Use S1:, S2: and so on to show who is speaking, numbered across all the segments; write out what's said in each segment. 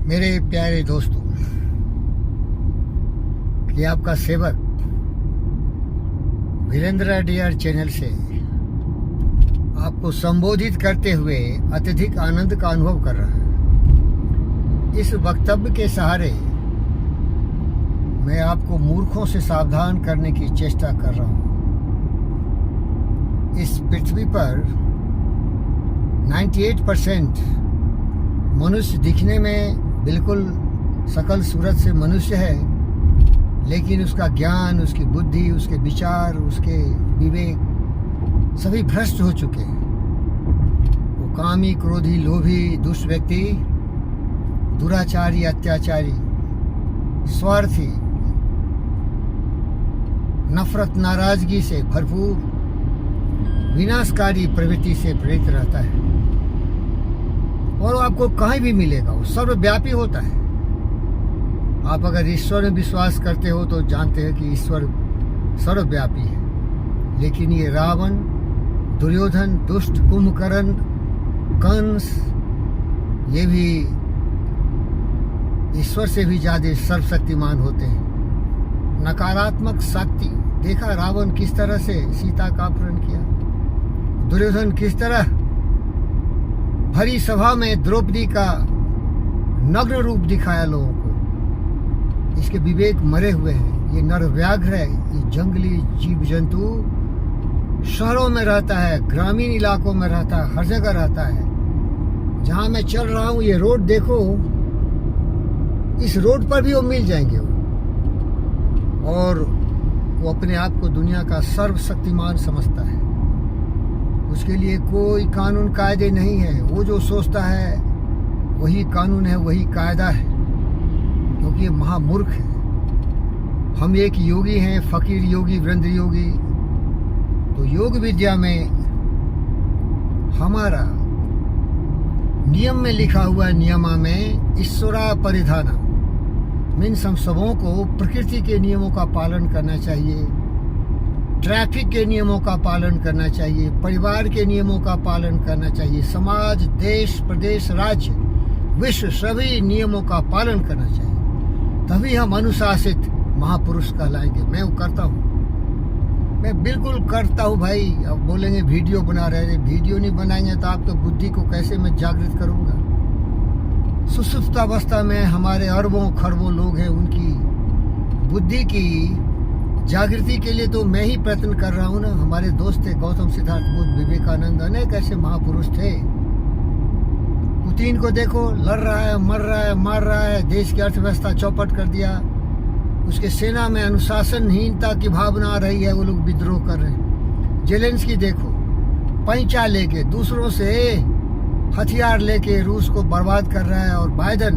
S1: मेरे प्यारे दोस्तों, कि आपका सेवक वीरेंद्र डीआर चैनल से आपको संबोधित करते हुए अत्यधिक आनंद का अनुभव कर रहा है। इस वक्तव्य के सहारे मैं आपको मूर्खों से सावधान करने की चेष्टा कर रहा हूँ। इस पृथ्वी पर 98% मनुष्य दिखने में बिल्कुल सकल सूरत से मनुष्य है, लेकिन उसका ज्ञान, उसकी बुद्धि, उसके विचार, उसके विवेक सभी भ्रष्ट हो चुके हैं। वो कामी, क्रोधी, लोभी, दुष्ट व्यक्ति, दुराचारी, अत्याचारी, स्वार्थी, नफरत, नाराजगी से भरपूर, विनाशकारी प्रवृत्ति से प्रेरित रहता है और आपको कहीं भी मिलेगा। वो सर्वव्यापी होता है। आप अगर ईश्वर में विश्वास करते हो तो जानते हैं कि ईश्वर सर्वव्यापी है, लेकिन ये रावण, दुर्योधन, दुष्ट, कुंभकर्ण, कंस, ये भी ईश्वर से भी ज्यादा सर्वशक्तिमान होते हैं। नकारात्मक शक्ति देखा रावण किस तरह से सीता का अपहरण किया, दुर्योधन किस तरह भरी सभा में द्रौपदी का नग्न रूप दिखाया लोगों को। इसके विवेक मरे हुए हैं। ये नरव्याघ्र है, ये जंगली जीव जंतु शहरों में रहता है, ग्रामीण इलाकों में रहता है, हर जगह रहता है। जहां मैं चल रहा हूं ये रोड देखो, इस रोड पर भी वो मिल जाएंगे और वो अपने आप को दुनिया का सर्वशक्तिमान समझता है। उसके लिए कोई कानून कायदे नहीं है। वो जो सोचता है वही कानून है, वही कायदा है, क्योंकि ये महामूर्ख है। हम एक योगी हैं, फकीर योगी, वीरेंद्र योगी। तो योग विद्या में हमारा नियम में लिखा हुआ नियमा में ईश्वरा परिधाना मीन्स हम सबों को प्रकृति के नियमों का पालन करना चाहिए, ट्रैफिक के नियमों का पालन करना चाहिए, परिवार के नियमों का पालन करना चाहिए, समाज, देश, प्रदेश, राज्य, विश्व सभी नियमों का पालन करना चाहिए। तभी हम अनुशासित महापुरुष कहलाएंगे। मैं वो करता हूँ, मैं बिल्कुल करता हूँ भाई। अब बोलेंगे वीडियो बना रहे हैं, वीडियो नहीं बनाएंगे तो आपकी बुद्धि को कैसे मैं जागृत करूँगा। सुसुप्तावस्था में हमारे अरबों खरबों लोग हैं, उनकी बुद्धि की जागृति के लिए तो मैं ही प्रयत्न कर रहा हूँ ना। हमारे दोस्त थे गौतम, सिद्धार्थ, बुद्ध, विवेकानंद, अनेक ऐसे महापुरुष थे। पुतिन को देखो, लड़ रहा है, मर रहा है, मार रहा है, देश की अर्थव्यवस्था चौपट कर दिया। उसके सेना में अनुशासनहीनता की भावना आ रही है, वो लोग विद्रोह कर रहे हैं। जेलेंस्की देखो, पैंचा लेके दूसरों से हथियार लेके रूस को बर्बाद कर रहा है, और बाइडन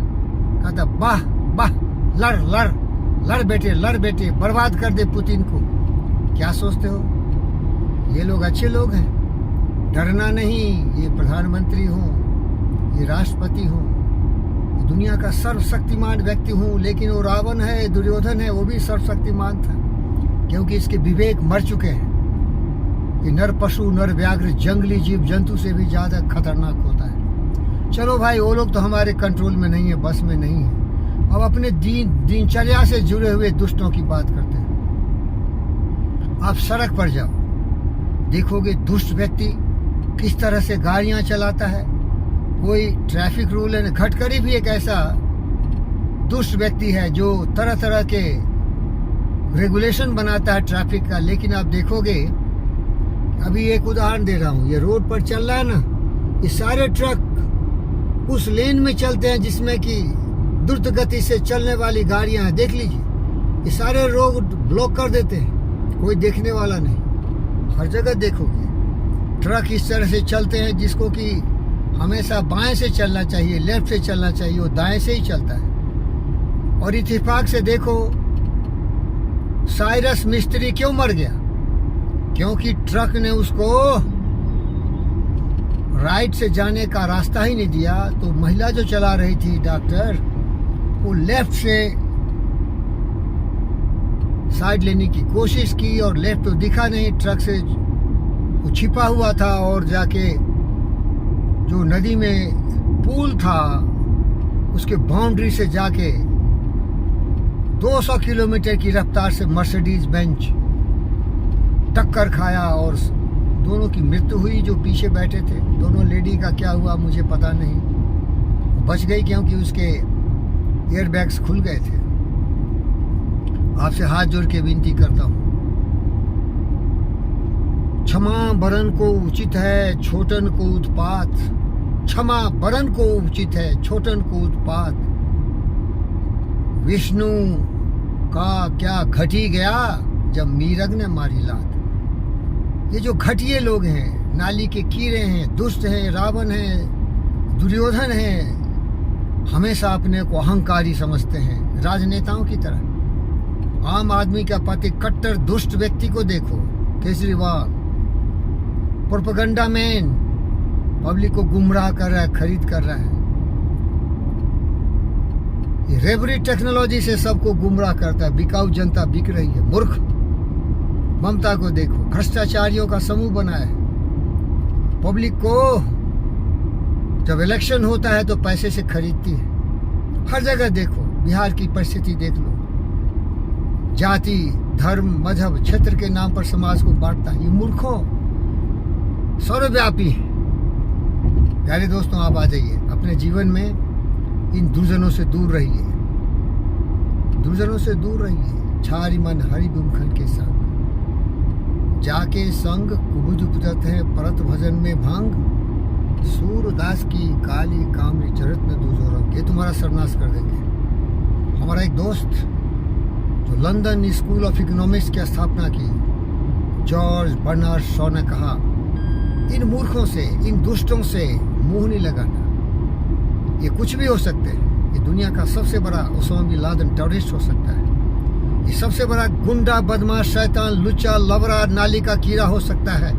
S1: कहता वाह वाह, लड़ लड़ लड़ बेटे, लड़ बेटे, बर्बाद कर दे पुतिन को। क्या सोचते हो? ये लोग अच्छे लोग हैं? डरना नहीं। ये प्रधानमंत्री हूँ, ये राष्ट्रपति हूँ, दुनिया का सर्वशक्तिमान व्यक्ति हूँ, लेकिन वो रावण है, दुर्योधन है, वो भी सर्वशक्तिमान था, क्योंकि इसके विवेक मर चुके हैं। ये नर पशु, नर व्याघ्र, जंगली जीव जंतु से भी ज्यादा खतरनाक होता है। चलो भाई, वो लोग तो हमारे कंट्रोल में नहीं है, बस में नहीं है। अब अपने दिनचर्या से जुड़े हुए दुष्टों की बात करते हैं। आप सड़क पर जाओ, देखोगे दुष्ट व्यक्ति किस तरह से गाड़ियां चलाता है। कोई ट्रैफिक रूल है, घटकरी भी एक ऐसा दुष्ट व्यक्ति है जो तरह तरह के रेगुलेशन बनाता है ट्रैफिक का। लेकिन आप देखोगे, अभी एक उदाहरण दे रहा हूँ, ये रोड पर चल रहा है ना, ये सारे ट्रक उस लेन में चलते हैं जिसमें कि द्रुत गति से चलने वाली गाड़ियां हैं। देख लीजिए, ये सारे रोड ब्लॉक कर देते हैं, कोई देखने वाला नहीं। हर जगह देखोगे ट्रक इस तरह से चलते हैं जिसको कि हमेशा बाएं से चलना चाहिए, लेफ्ट से चलना चाहिए, वो दाएं से ही चलता है। और इत्तेफाक से देखो, साइरस मिस्त्री क्यों मर गया? क्योंकि ट्रक ने उसको राइट से जाने का रास्ता ही नहीं दिया। तो महिला जो चला रही थी, डॉक्टर, वो लेफ्ट से साइड लेने की कोशिश की और लेफ्ट तो दिखा नहीं, ट्रक से वो छिपा हुआ था और जाके जो नदी में पुल था उसके बाउंड्री से जाके 200 किलोमीटर की रफ्तार से मर्सिडीज बेंच टक्कर खाया और दोनों की मृत्यु हुई। जो पीछे बैठे थे दोनों लेडी का क्या हुआ मुझे पता नहीं, बच गई क्योंकि उसके एयरबैग्स खुल गए थे। आपसे हाथ जोड़ के विनती करता हूँ, क्षमा बरन को उचित है छोटन को उत्पात, क्षमा बरन को उचित है छोटन को उत्पात, विष्णु का क्या घटी गया जब मीरग ने मारी लात। ये जो घटिए लोग हैं, नाली के कीड़े हैं, दुष्ट हैं, रावण हैं, दुर्योधन हैं, हमेशा अपने को अहंकारी समझते हैं राजनेताओं की तरह। आम आदमी का पति कट्टर दुष्ट व्यक्ति को देखो, केजरीवाल प्रोपेगेंडा मैन, पब्लिक को गुमराह कर रहा है, खरीद कर रहा है। ये रेबरी टेक्नोलॉजी से सबको गुमराह करता है, बिकाऊ जनता बिक रही है, मूर्ख। ममता को देखो, भ्रष्टाचारियों का समूह बना है। पब्लिक को जब इलेक्शन होता है तो पैसे से खरीदती है। हर जगह देखो, बिहार की परिस्थिति देख लो, जाति धर्म मजहब क्षेत्र के नाम पर समाज को बांटता है। ये मूर्खों सर्वव्यापी है। प्यारे दोस्तों, आप आ जाइए, अपने जीवन में इन दुर्जनों से दूर रहिए, दुर्जनों से दूर रहिए। छारी मन हरि बिमखन के संग जाके संग कुबुद उपजत है, परत भजन में भंग, सूरदास की काली कामरी चरित में दूजो रंग। ये तुम्हारा सर्वनाश कर देंगे। हमारा एक दोस्त जो लंदन स्कूल ऑफ इकोनॉमिक्स की स्थापना की, जॉर्ज बर्नार्ड शॉ ने कहा, इन मूर्खों से, इन दुष्टों से मुंह नहीं लगाना। ये कुछ भी हो सकते हैं। ये दुनिया का सबसे बड़ा ओसामा बिन लादेन टेररिस्ट हो सकता है। ये सबसे बड़ा गुंडा बदमाश शैतान लुच्चा लवरा नाली का कीड़ा हो सकता है।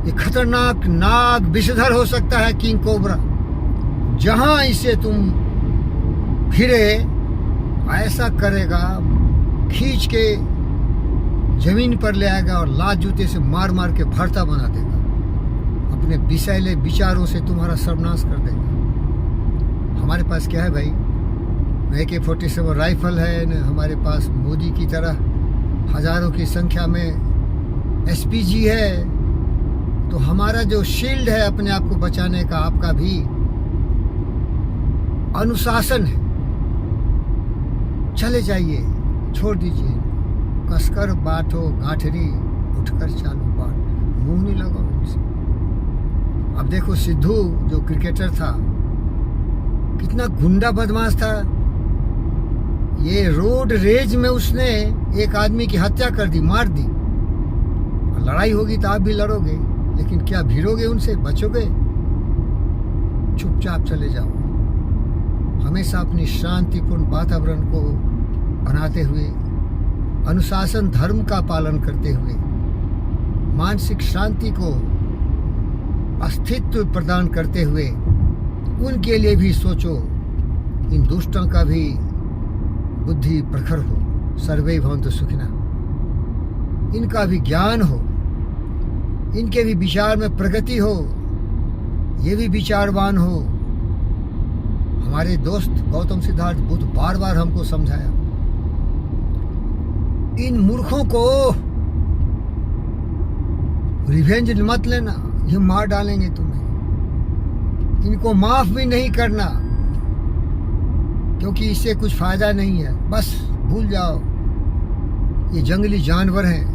S1: ये खतरनाक नाग विषधर हो सकता है, किंग कोबरा। जहां इसे तुम फिरे ऐसा करेगा, खींच के जमीन पर ले आएगा और लात जूते से मार मार के भरता बना देगा। अपने विषैले विचारों से तुम्हारा सर्वनाश कर देगा। हमारे पास क्या है भाई? AK-47 राइफल है न, हमारे पास मोदी की तरह हजारों की संख्या में SPG है। तो हमारा जो शील्ड है अपने आप को बचाने का, आपका भी अनुशासन है। चले जाइए, छोड़ दीजिए, कसकर बांटो गांठरी, उठकर चालू बाट, मुंह नहीं लगाओ इनसे। अब देखो सिद्धू जो क्रिकेटर था, कितना गुंडा बदमाश था। ये रोड रेज में उसने एक आदमी की हत्या कर दी, मार दी। लड़ाई होगी तो आप भी लड़ोगे, लेकिन क्या भिड़ोगे उनसे, बचोगे? चुपचाप चले जाओ। हमेशा अपनी शांतिपूर्ण वातावरण को बनाते हुए, अनुशासन धर्म का पालन करते हुए, मानसिक शांति को अस्तित्व प्रदान करते हुए उनके लिए भी सोचो। इन दुष्टों का भी बुद्धि प्रखर हो, सर्वे भवन्तु सुखिनः। इनका भी ज्ञान हो, इनके भी विचार में प्रगति हो, ये भी विचारवान हो। हमारे दोस्त गौतम सिद्धार्थ बुद्ध बार बार हमको समझाया, इन मूर्खों को रिवेंज मत लेना, ये मार डालेंगे तुम्हें। इनको माफ भी नहीं करना, क्योंकि इससे कुछ फायदा नहीं है। बस भूल जाओ, ये जंगली जानवर हैं।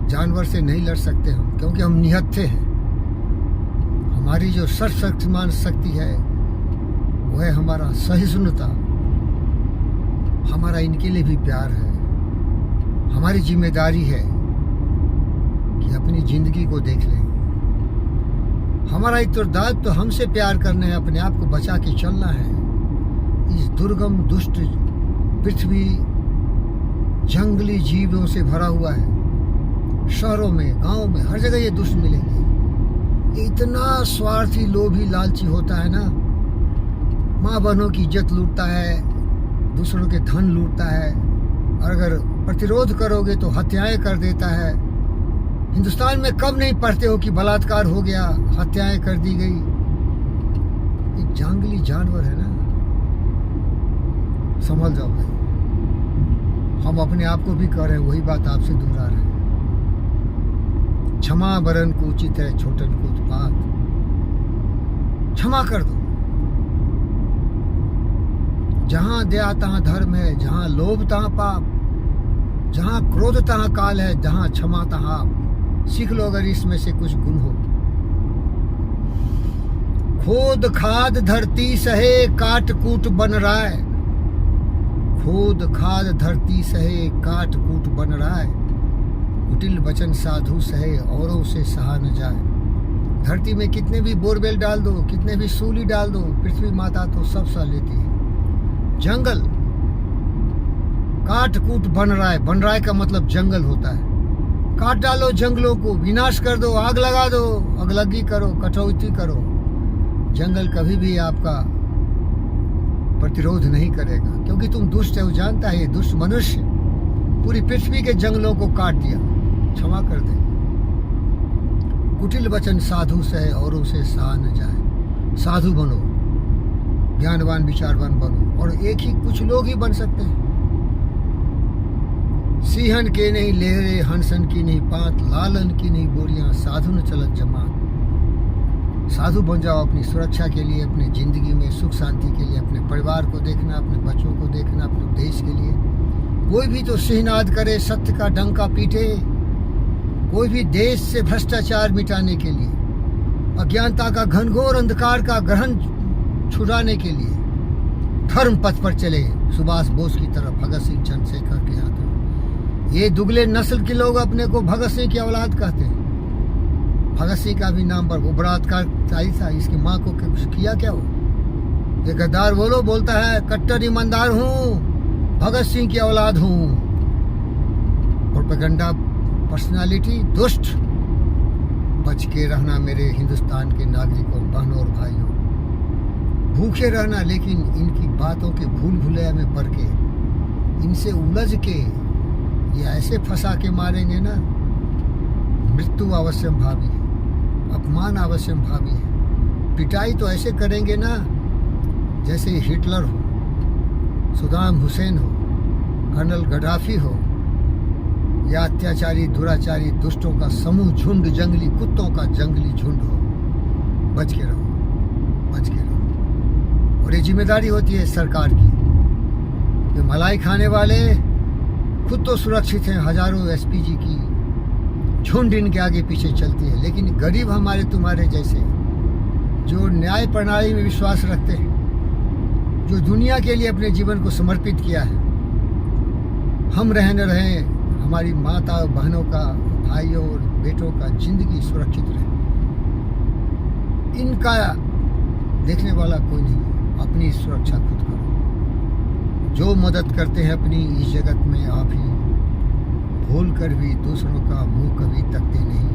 S1: जानवर से नहीं लड़ सकते हम, क्योंकि हम निहत्थे हैं। हमारी जो सर्वशक्तिमान शक्ति है वो है हमारा सहिष्णुता। हमारा इनके लिए भी प्यार है। हमारी जिम्मेदारी है कि अपनी जिंदगी को देख लें। हमारा उत्तरदायित्व तो हमसे प्यार करना है, अपने आप को बचा के चलना है। इस दुर्गम दुष्ट पृथ्वी जंगली जीवों से भरा हुआ है। शहरों में, गांव में, हर जगह ये दुष्ट मिलेंगे। इतना स्वार्थी लोभी लालची होता है ना, माँ बहनों की इज्जत लूटता है, दूसरों के धन लूटता है, और अगर प्रतिरोध करोगे तो हत्याएं कर देता है। हिंदुस्तान में कब नहीं पढ़ते हो कि बलात्कार हो गया, हत्याएं कर दी गई। एक जंगली जानवर है ना, संभल जाओ भाई। हम अपने आप को भी कह रहे हैं, वही बात आपसे दोहरा रहे हैं। क्षमा बरन को उचित है, छोटन को उत्पात। क्षमा कर दो। जहां दया तहां धर्म है, जहां लोभ तहां पाप, जहां क्रोध तहां काल है, जहां क्षमा तहां आप। सीख लो अगर इसमें से कुछ गुण हो। खोद खाद धरती सहे, काट कूट बन राय। खोद खाद धरती सहे, काट कूट बन राय। कुटिल वचन साधु सहे, औरों से सहा न जाए। धरती में कितने भी बोरवेल डाल दो, कितने भी सूली डाल दो, पृथ्वी माता तो सब सह लेती है। जंगल काट कूट बन राय, बन राय का मतलब जंगल होता है। काट डालो जंगलों को, विनाश कर दो, आग लगा दो, अगलगी करो, कटौती करो। जंगल कभी भी आपका प्रतिरोध नहीं करेगा, क्योंकि तुम दुष्ट है, वो जानता है। ये दुष्ट मनुष्य पूरी पृथ्वी के जंगलों को काट दिया। क्षमा कर दे। कुटिल वचन साधु सहे, औरों से सहा न जाए। साधु बनो, ज्ञानवान विचारवान बनो, और एक ही कुछ लोग ही बन सकते हैं। सिंहन के नहीं लेहरे, हंसन की नहीं पात, लालन की नहीं बोरियां, साधु न चलत जमात। साधु बन जाओ अपनी सुरक्षा के लिए, अपने जिंदगी में सुख शांति के लिए, अपने परिवार को देखना, अपने बच्चों को देखना, अपने देश के लिए। कोई भी तो सिंहनाद करे, सत्य का डंका पीटे। कोई भी देश से भ्रष्टाचार मिटाने के लिए, अज्ञानता का घनघोर अंधकार का ग्रहण छुड़ाने के लिए धर्म पथ पर चले, सुभाष बोस की तरफ, भगत सिंह, चंद्रशेखर के हाथों। ये दुगले नस्ल के लोग अपने को भगत सिंह की औलाद कहते हैं। भगत सिंह का भी नाम पर वो बलात्कारकारी था, इसकी माँ को कुछ किया क्या? वो ये गद्दार बोलता है कट्टर ईमानदार हूँ, भगत सिंह की औलाद हूँ। प्रोपेगेंडा पर्सनालिटी, दुष्ट। बच के रहना मेरे हिंदुस्तान के नागरिकों, बहनों और भाइयों। भूखे रहना, लेकिन इनकी बातों के भूल भुलैया में पड़ के, इनसे उलझ के ये ऐसे फंसा के मारेंगे ना, मृत्यु अवश्यम भावी है, अपमान अवश्यम भावी है। पिटाई तो ऐसे करेंगे ना जैसे हिटलर हो, सद्दाम हुसैन हो, कर्नल गद्दाफी हो, या अत्याचारी दुराचारी दुष्टों का समूह, झुंड, जंगली कुत्तों का जंगली झुंड हो। बच के रहो, बच के रहो। और ये जिम्मेदारी होती है सरकार की। ये मलाई खाने वाले खुद तो सुरक्षित हैं, हजारों एसपीजी की झुंड इनके आगे पीछे चलती है, लेकिन गरीब हमारे तुम्हारे जैसे जो न्याय प्रणाली में विश्वास रखते हैं, जो दुनिया के लिए अपने जीवन को समर्पित किया है, हम रहे न रहे, हमारी माता बहनों का, भाइयों और बेटों का जिंदगी सुरक्षित रहे, इनका देखने वाला कोई नहीं है। अपनी सुरक्षा खुद करो। जो मदद करते हैं अपनी इस जगत में, आप ही भूल कर भी दूसरों का मुंह कभी तकते नहीं।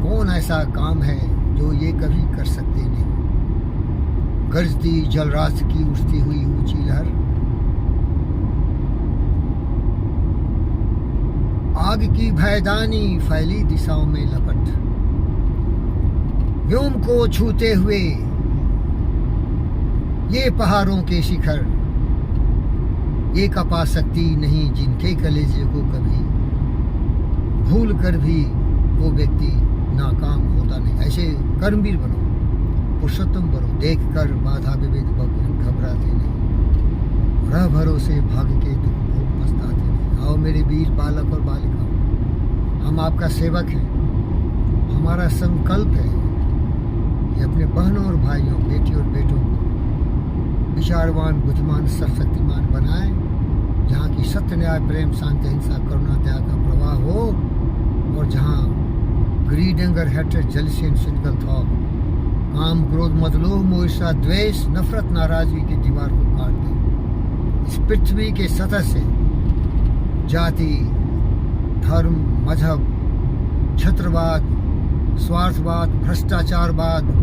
S1: कौन ऐसा काम है जो ये कभी कर सकते नहीं। गरजती जलरात की उठती हुई ऊंची लहर, आग की भयदानी फैली दिशाओं में लपट, व्योम को छूते हुए ये पहाड़ों के शिखर, ये कपा सकती नहीं जिनके कलेजे को कभी, भूल कर भी वो व्यक्ति नाकाम होता नहीं। ऐसे कर्मवीर बनो, पुरुषोत्तम बनो, देख कर बाधा विवेद घबराते नहीं, रह भरोसे भाग के दुख भोग पछताते नहीं। आओ मेरे वीर बालक और बालिका, हम आपका सेवक हैं। हमारा संकल्प है कि अपने बहनों और भाइयों, बेटी और बेटों को विचारवान, बुद्धिमान, सर्वशक्तिमान बनाएं, जहाँ की सत्य, न्याय, प्रेम, शांति, हिंसा, करुणा, दया का प्रवाह हो, और जहाँ greed, anger, hatred, jealousy and cynical thought, काम, क्रोध, मद, लोभ, मोह, ईर्ष्या, द्वेष, नफरत, नाराजगी की दीवार को काट दें। इस पृथ्वी के सतह से जाति, धर्म, मजहब, छत्रवाद, स्वार्थवाद, भ्रष्टाचारवाद,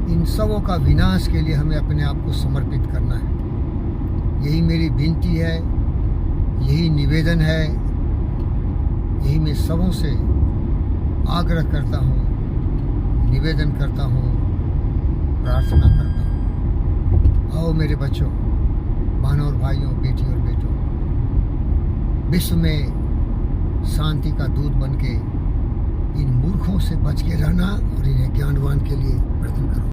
S1: इन सबों का विनाश के लिए हमें अपने आप को समर्पित करना है। यही मेरी विनती है, यही निवेदन है, यही मैं सबों से आग्रह करता हूँ, निवेदन करता हूँ। प्रार्थना करता हूँ। आओ मेरे बच्चों, बहनों और भाइयों, बेटी और बेटों, विश्व में शांति का दूत बनके इन मूर्खों से बच के रहना और इन्हें ज्ञानवान के लिए वर्तन करो।